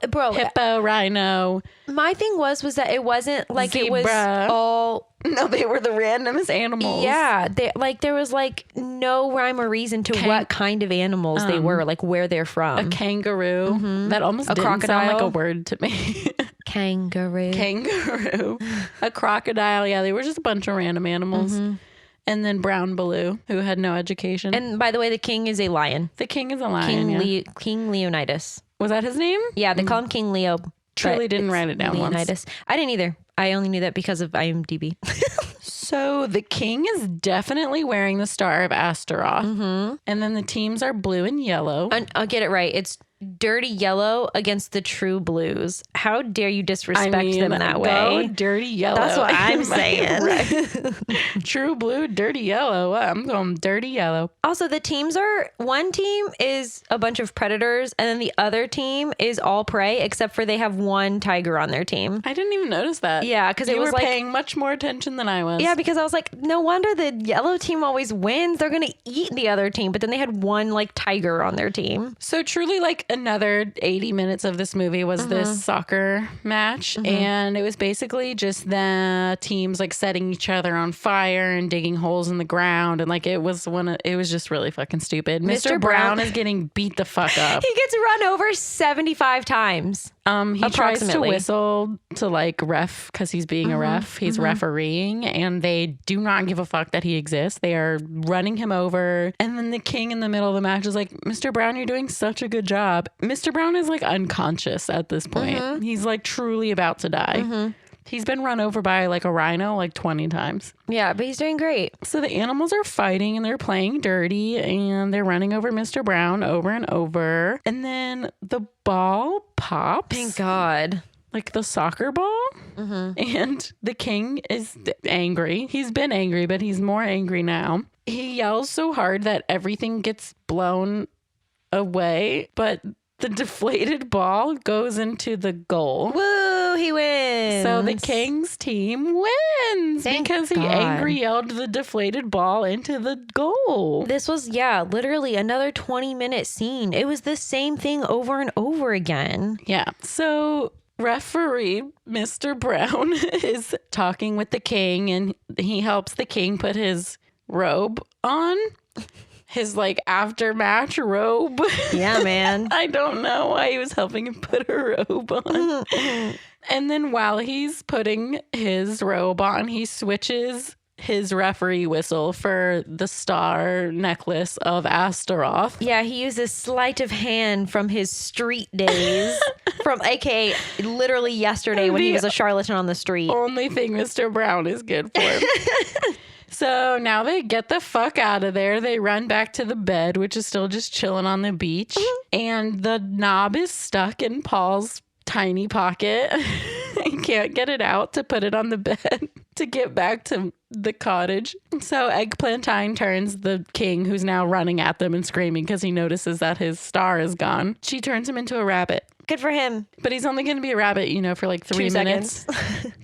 Bro, Hippo, rhino. my thing was that it wasn't like it was Zebra. all No, they were the randomest animals. yeah, there was like no rhyme or reason to what kind of animals they were, like where they're A from. kangaroo. That almost didn't sound crocodile. like a word to me. Kangaroo. Kangaroo. A crocodile. Yeah, they were just a bunch of random animals. And then Brown Baloo, who had no education. And by the way, the king is a lion. the king is a lion. King Leonidas. Was that his name? Yeah, they call him King Leo. Truly didn't write it down Leonidas. I didn't either. I only knew that because of IMDb. So the king is definitely wearing the Star of Astaroth. Mm-hmm. And then the teams are blue and yellow. I'll get it right. It's dirty yellow against the true blues. How dare you disrespect them that way? Dirty yellow. That's what I'm saying. Right. True blue, dirty yellow. I'm going dirty yellow. Also, the teams are, one team is a bunch of predators and then the other team is all prey, except for they have one tiger on their team. I didn't even notice that. Yeah, because it was were like paying much more attention than I was. Yeah, because I was like, no wonder the yellow team always wins. They're going to eat the other team. But then they had one like tiger on their team. So truly like another 80 minutes of this movie was this soccer match. And it was basically just the teams like setting each other on fire and digging holes in the ground. And like it was just really fucking stupid. Mr. Brown is getting beat the fuck up. He gets run over 75 times. He tries to whistle to like ref because he's being a ref. He's refereeing and they do not give a fuck that he exists. They are running him over. And then the king in the middle of the match is like, Mr. Brown, you're doing such a good job. Mr. Brown is like unconscious at this point. He's like truly about to die. He's been run over by like a rhino like 20 times. Yeah, but he's doing great. So the animals are fighting and they're playing dirty and they're running over Mr. Brown over and over. And then the ball pops. Thank God. Like the soccer ball. And the king is angry. He's been angry, but he's more angry now. He yells so hard that everything gets blown away, but the deflated ball goes into the goal. Woo, he wins. So the king's team wins because he angry yelled the deflated ball into the goal. This was, literally another 20-minute scene. It was the same thing over and over again. Yeah. So referee Mr. Brown is talking with the king and he helps the king put his robe on. His like after-match robe. Yeah, man. I don't know why he was helping him put a robe on. And then while he's putting his robe on, he switches his referee whistle for the star necklace of Astaroth. Yeah, he uses sleight of hand from his street days. From AKA literally yesterday when he was a charlatan on the street. Only thing Mr. Brown is good for. So now they get the fuck out of there. They run back to the bed, which is still just chilling on the beach. And the knob is stuck in Paul's tiny pocket. He can't get it out to put it on the bed to get back to the cottage. So Eggplantine turns the king, who's now running at them and screaming because he notices that his star is gone. She turns him into a rabbit. Good for him. But he's only going to be a rabbit, for like 3 minutes.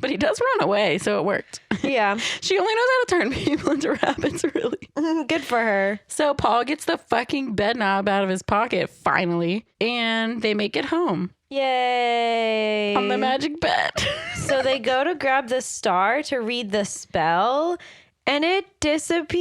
But he does run away, so it worked. Yeah. She only knows how to turn people into rabbits, really. Good for her. So Paul gets the fucking bed knob out of his pocket, finally, and they make it home. Yay. On the magic bed. So they go to grab the star to read the spell, and it disappears.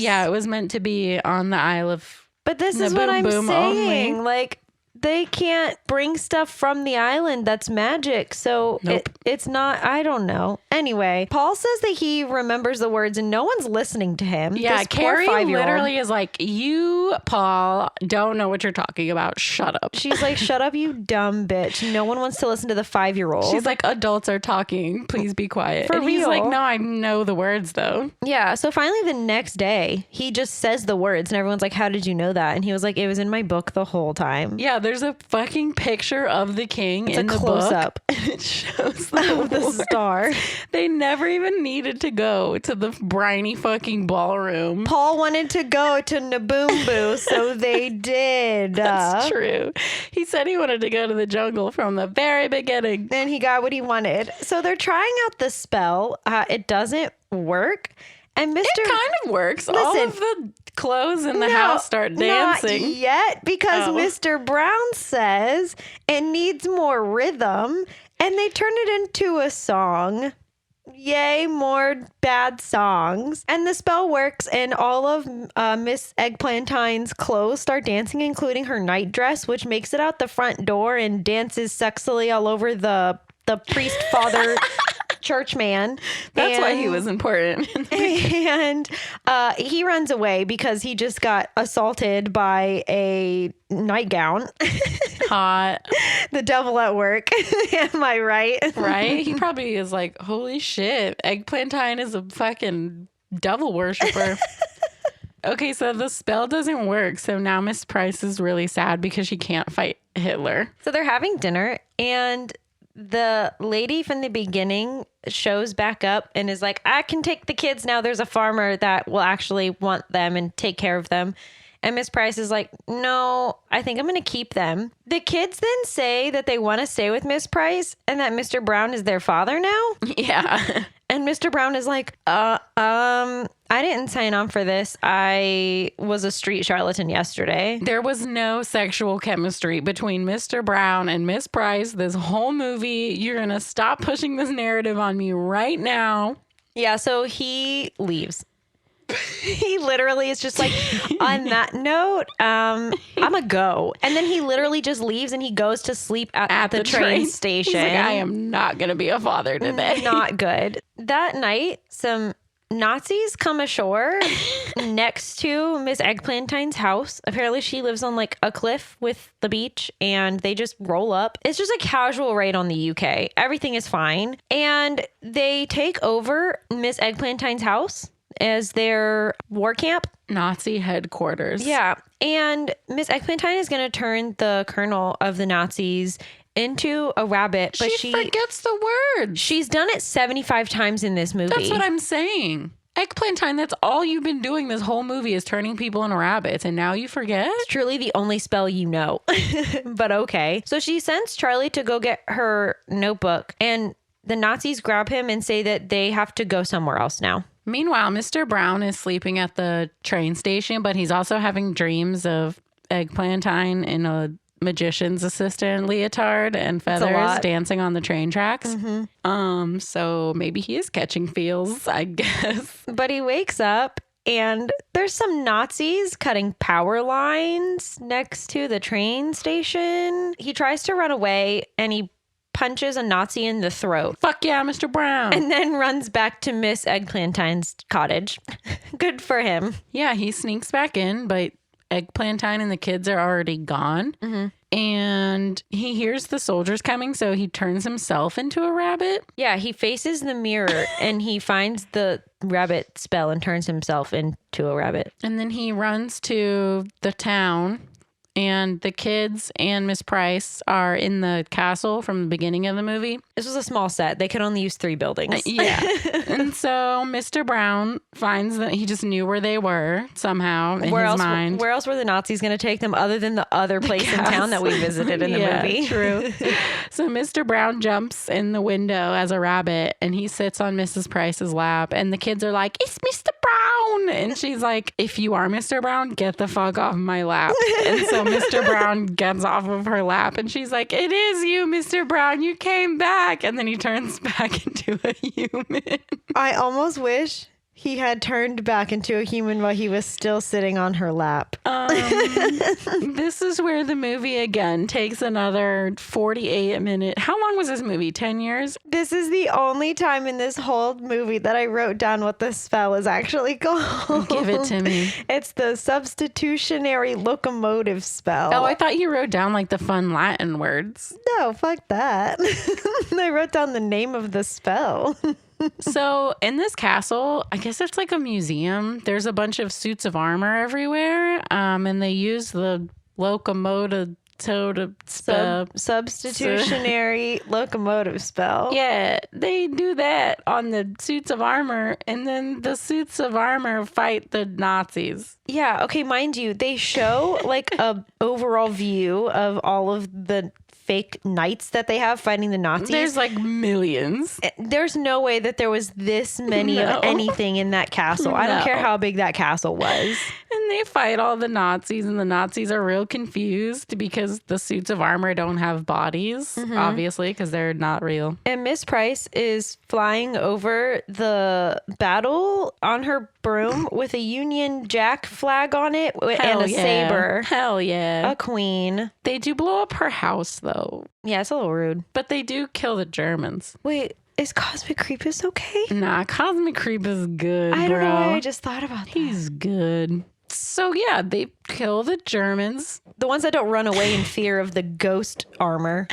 Yeah, it was meant to be on the Isle of But this is what I'm saying. Only. Like, they can't bring stuff from the island that's magic. So it's not, I don't know. Anyway, Paul says that he remembers the words and no one's listening to him. Yeah, Carrie literally is like, you, Paul, don't know what you're talking about. Shut up. She's like, shut up, you dumb bitch. No one wants to listen to the 5-year-old. She's like, adults are talking. Please be quiet. For and real. He's like, no, I know the words though. Yeah. So finally the next day, he just says the words and everyone's like, how did you know that? And he was like, it was in my book the whole time. Yeah, there's a fucking picture of the king in the book. Up. And it shows the star. They never even needed to go to the briny fucking ballroom. Paul wanted to go to Naboombu, so they did. That's true. He said he wanted to go to the jungle from the very beginning. And he got what he wanted. So they're trying out the spell. It doesn't work. And Mr. It kind of works. All of the clothes in the house start dancing. Not yet, because Mr. Brown says it needs more rhythm, and they turn it into a song. Yay, more bad songs. And the spell works, and all of Miss Eggplantine's clothes start dancing, including her nightdress, which makes it out the front door and dances sexily all over the priest father churchman. That's why he was important. And he runs away because he just got assaulted by a nightgown. Hot. The devil at work. Am I right? Right? He probably is like, holy shit, Eggplantine is a fucking devil worshiper. Okay, so the spell doesn't work. So now Miss Price is really sad because she can't fight Hitler. So they're having dinner, and the lady from the beginning shows back up and is like, I can take the kids now. There's a farmer that will actually want them and take care of them. And Miss Price is like, no, I think I'm going to keep them. The kids then say that they want to stay with Miss Price and that Mr. Brown is their father now. Yeah. And Mr. Brown is like, I didn't sign on for this. I was a street charlatan yesterday. There was no sexual chemistry between Mr. Brown and Miss Price this whole movie. You're going to stop pushing this narrative on me right now. Yeah, so he leaves. He literally is just like, on that note, I'm a go. And then he literally just leaves and he goes to sleep at the train station. He's like, I am not going to be a father today. Not good. That night, some Nazis come ashore next to Miss Eggplantine's house. Apparently she lives on like a cliff with the beach, and they just roll up. It's just a casual raid on the UK. Everything is fine. And they take over Miss Eggplantine's house as their war camp. Nazi headquarters. Yeah. And Miss Eggplantine is going to turn the colonel of the Nazis into a rabbit, but she forgets the word. She's done it 75 times in this movie. That's what I'm saying. Eggplantine, that's all you've been doing this whole movie is turning people into rabbits, and now you forget? It's truly the only spell you know. But okay. So she sends Charlie to go get her notebook, and the Nazis grab him and say that they have to go somewhere else now. Meanwhile, Mr. Brown is sleeping at the train station, but he's also having dreams of Eggplantine in a magician's assistant leotard and feathers dancing on the train tracks. Mm-hmm. So maybe he is catching feels, I guess. But he wakes up and there's some Nazis cutting power lines next to the train station. He tries to run away and he punches a Nazi in the throat. Fuck yeah, Mr. Brown. And then runs back to Miss Eggplantine's cottage. Good for him. Yeah, he sneaks back in, but Eggplantine and the kids are already gone. Mm-hmm. And he hears the soldiers coming, so he turns himself into a rabbit. Yeah, he faces the mirror and he finds the rabbit spell and turns himself into a rabbit. And then he runs to the town. And the kids and Miss Price are in the castle from the beginning of the movie. This was a small set. They could only use 3 buildings. Yeah. And so Mr. Brown finds that he just knew where they were somehow in his mind. Where else were the Nazis going to take them other than the other place in town that we visited in the movie? True. So Mr. Brown jumps in the window as a rabbit and he sits on Mrs. Price's lap. And the kids are like, it's Mr. Brown. And she's like, if you are Mr. Brown, get the fuck off my lap. And so Mr. Brown gets off of her lap and she's like, it is you, Mr. Brown. You came back. And then he turns back into a human. I almost wish he had turned back into a human while he was still sitting on her lap. This is where the movie again takes another 48 minutes. How long was this movie? 10 years? This is the only time in this whole movie that I wrote down what the spell is actually called. Give it to me. It's the substitutionary locomotive spell. Oh, I thought you wrote down like the fun Latin words. No, fuck that. I wrote down the name of the spell. So in this castle, I guess it's like a museum. There's a bunch of suits of armor everywhere. And they use the locomotive substitutionary locomotive spell. Yeah, they do that on the suits of armor. And then the suits of armor fight the Nazis. Yeah. Okay. Mind you, they show like a overall view of all of the fake knights that they have fighting the Nazis. There's like millions. There's no way that there was this many of anything in that castle. I don't care how big that castle was. And they fight all the Nazis, and the Nazis are real confused because the suits of armor don't have bodies, obviously, because they're not real. And Miss Price is flying over the battle on her broom with a Union Jack flag on it and a saber. Hell yeah. A queen. They do blow up her house, though. Yeah, it's a little rude. But they do kill the Germans. Wait, Is Cosmic Creepus okay? Nah, Cosmic Creep is good, I don't bro. know why I just thought about that. He's good. So yeah, they kill the Germans. The ones that don't run away in fear of the ghost armor.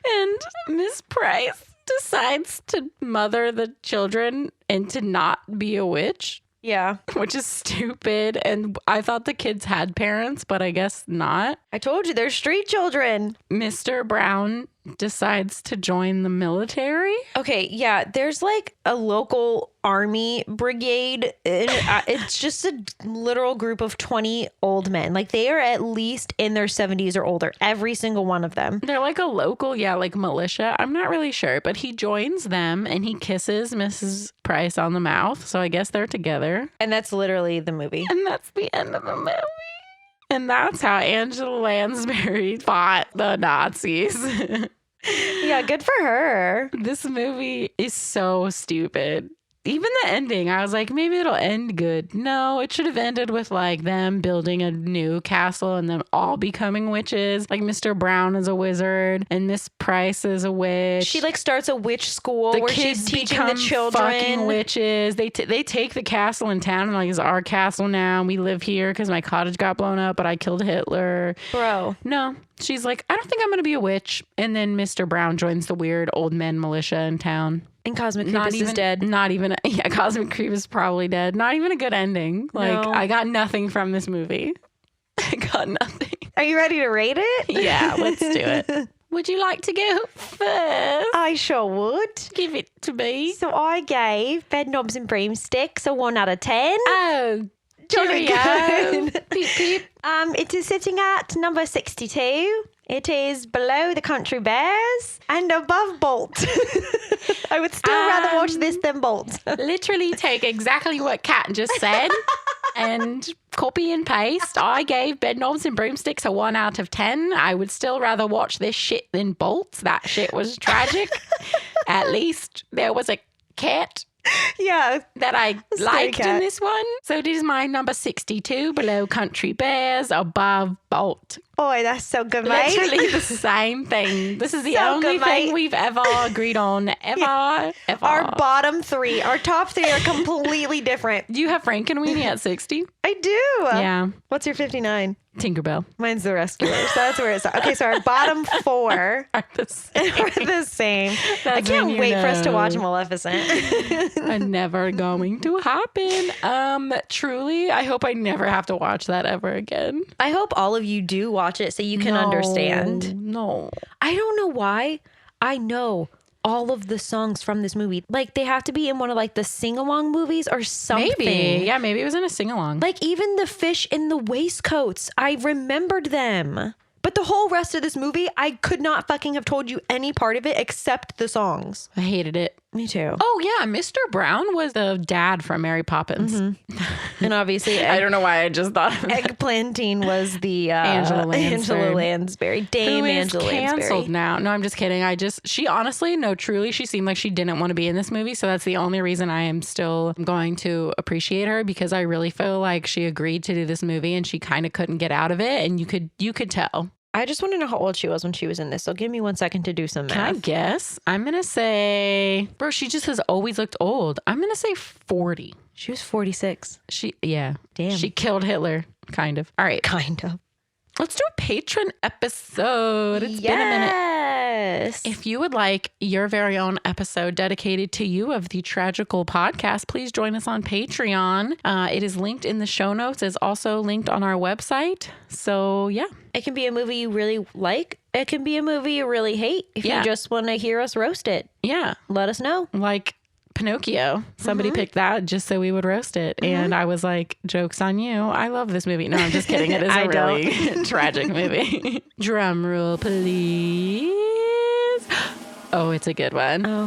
And Miss Price decides to mother the children and to not be a witch, Yeah. which is stupid. And I thought the kids had parents, but I guess not. I told you, they're street children. Mr. Brown decides to join the military. Okay, yeah, there's like a local army brigade. It's just a literal group of 20 old men. Like they are at least in their 70s or older, every single one of them. They're like a local, like militia. I'm not really sure, but he joins them and he kisses Mrs. Price on the mouth. So I guess they're together. And that's literally the movie. And that's the end of the movie. And that's how Angela Lansbury fought the Nazis. Yeah, good for her. This movie is so stupid. Even the ending, I was like, maybe it'll end good. No, it should have ended with like them building a new castle and them all becoming witches. Like Mr. Brown is a wizard and Miss Price is a witch. She like starts a witch school The where kids she's teaching the become children. fucking witches. They take the castle in town and like, it's our castle now. And we live here because my cottage got blown up, but I killed Hitler. Bro. No, she's like, I don't think I'm going to be a witch. And then Mr. Brown joins the weird old men militia in town. And Cosmic Creepus is dead. Not even, Cosmic Creep is probably dead. Not even a good ending. Like, No. I got nothing from this movie. I got nothing. Are you ready to rate it? Yeah, let's do it. Would you like to go first? I sure would. Give it to me. So I gave Bedknobs and Broomsticks a 1 out of 10. Oh, Jolly cheerio. good. Peep, peep. It is sitting at number 62. It is below the Country Bears and above Bolt. I would still rather watch this than Bolt. Literally take exactly what Kat just said and copy and paste. I gave Bedknobs and Broomsticks a 1 out of 10. I would still rather watch this shit than Bolts. That shit was tragic. At least there was a cat Yeah. that I liked in cat. this one. So this is my number 62, below Country Bears, above Bolt. Boy, that's so good, mate. Literally the same thing. This is the So only good, thing mate. we've ever agreed on. Ever. Our bottom 3, our top 3 are completely different. Do you have Frankenweenie at 60? I do. Yeah. What's your 59? Tinkerbell. Mine's The Rescuers. So that's where it's at. Okay, so our bottom 4 Are the same. are the same. I That's can't when you wait for us to know. watch Maleficent. Never going to happen. Truly, I hope I never have to watch that ever again. I hope all of you do watch it so you can understand. No. I don't know why I know all of the songs from this movie. Like they have to be in one of like the sing-along movies or something. Maybe. Yeah, maybe it was in a sing-along. Like even the fish in the waistcoats, I remembered them. But the whole rest of this movie, I could not fucking have told you any part of it except the songs. I hated it. Me too. Oh, yeah. Mr. Brown was the dad from Mary Poppins. And obviously, I don't know why I just thought of that. Eggplantine was the Angela Lansbury. Angela Lansbury. Dame Who is Angela canceled Lansbury. now. No, I'm just kidding. She honestly, no, truly, she seemed like she didn't want to be in this movie. So that's the only reason I am still going to appreciate her, because I really feel like she agreed to do this movie and she kind of couldn't get out of it. And you could tell. I just want to know how old she was when she was in this. So give me 1 second to do some Can I math. guess? I'm going to say, bro, she just has always looked old. I'm going to say 40. She was 46. Yeah. Damn. She killed Hitler, kind of. All right. Kind of. Let's do a patron episode. It's been a minute. Yes. If you would like your very own episode dedicated to you of the Tragical podcast, please join us on Patreon. It is linked in the show notes. It's also linked on our website. So, yeah. It can be a movie you really like. It can be a movie you really hate. If Yeah. you just want to hear us roast it, Yeah. let us know. Like Pinocchio. Somebody picked that just so we would roast it. And I was like, joke's on you. I love this movie. No, I'm just kidding. It is I a really tragic movie. Drum roll, please. Oh, it's a good one. Oh,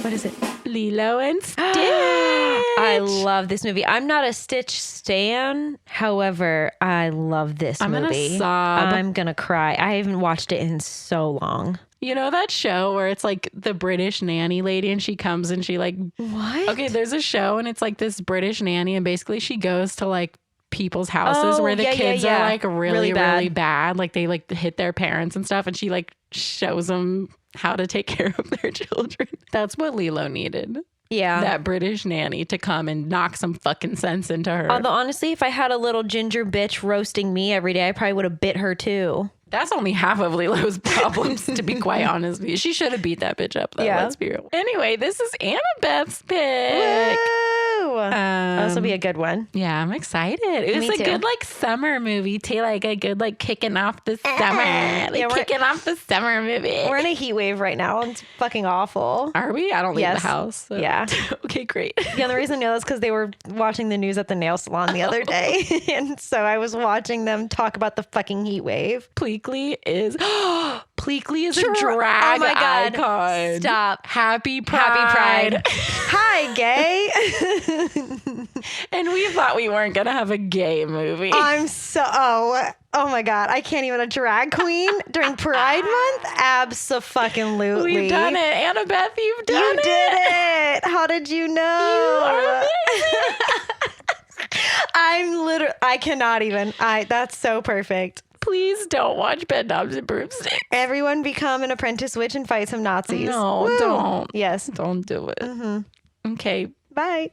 what is it? Lilo and Stitch. I love this movie. I'm not a Stitch stan. However, I love this I'm gonna movie. sob. I'm going to cry. I haven't watched it in so long. You know that show where it's like the British nanny lady and she comes and she like, What? okay, there's a show and it's like this British nanny and basically she goes to like people's houses where the kids are like really bad. Like they like hit their parents and stuff. And she like shows them how to take care of their children. That's what Lilo needed. Yeah. That British nanny to come and knock some fucking sense into her. Although honestly, if I had a little ginger bitch roasting me every day, I probably would have bit her too. That's only half of Lilo's problems, to be quite honest with you. She should have beat that bitch up, though. Let's be real. Anyway, this is Annabeth's pick. Woo! This will be a good one. Yeah, I'm excited. It was a good like summer movie too, like a good like kicking off the summer, kicking off the summer movie. We're in a heat wave right now. It's fucking awful. Are we? I don't leave the house. So. Yeah. Okay, great. The only reason I know is because they were watching the news at the nail salon the other day, and so I was watching them talk about the fucking heat wave. Pleakley is a drag icon. Stop. Happy Pride. Happy Pride. Hi, gay. And we thought we weren't going to have a gay movie. I'm so, oh my God. I can't even a drag queen during Pride Month? Abso-fucking-lutely. We've done it. Annabeth, you've done it. You did it. How did you know? You are amazing. I cannot even. That's so perfect. Please don't watch Bedknobs and Broomsticks. Everyone become an apprentice witch and fight some Nazis. No, Woo. don't. Yes. Don't do it. Mm-hmm. Okay. Bye.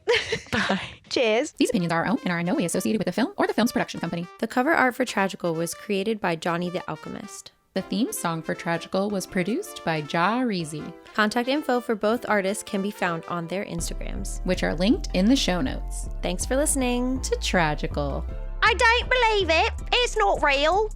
Bye. Cheers. These opinions are our own and are in no way associated with the film or the film's production company. The cover art for Tragical was created by Johnny the Alchemist. The theme song for Tragical was produced by Jahreezy. Contact info for both artists can be found on their Instagrams, which are linked in the show notes. Thanks for listening to Tragical. I don't believe it. It's not real.